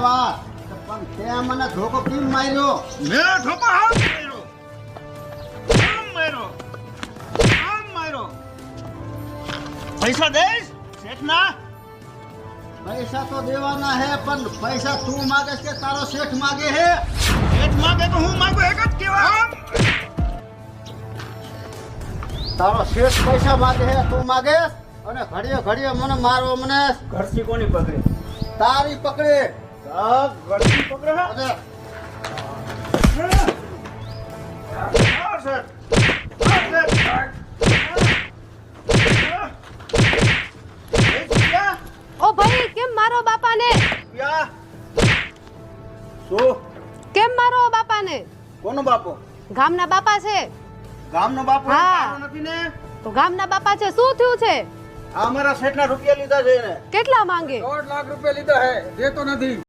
વાત પણ તે મને ધોકો કેમ માર્યો? મેં ધોકો આમ માર્યો. પૈસા દઈશ શેઠના? પૈસા તો દેવાના હે પણ પૈસા તું માગે કે તારો શેઠ માગે હે? શેઠ માગે તો હું માગું એક જ કેવા. તારો શેઠ પૈસા માગે હે તું માગે અને ઘડીએ ઘડીએ મને મારવો મને ઘરથી કોની પકડે? તારી પકડે ઘરથી પકડે હે? અરે ઓ ભાઈ કેમ મારો બાપાને? શું? કેમ મારો બાપાને? કોનો બાપો? ગામના બાપા છે. ગામનો બાપો હા. તારો નથી ને? તો ગામના બાપા છે, શું થયું છે? આ મારા શેઠના રૂપિયા લીધા છે એને. કેટલા માંગે? 1.5 લાખ રૂપિયા લીધા હે, દેતો નથી.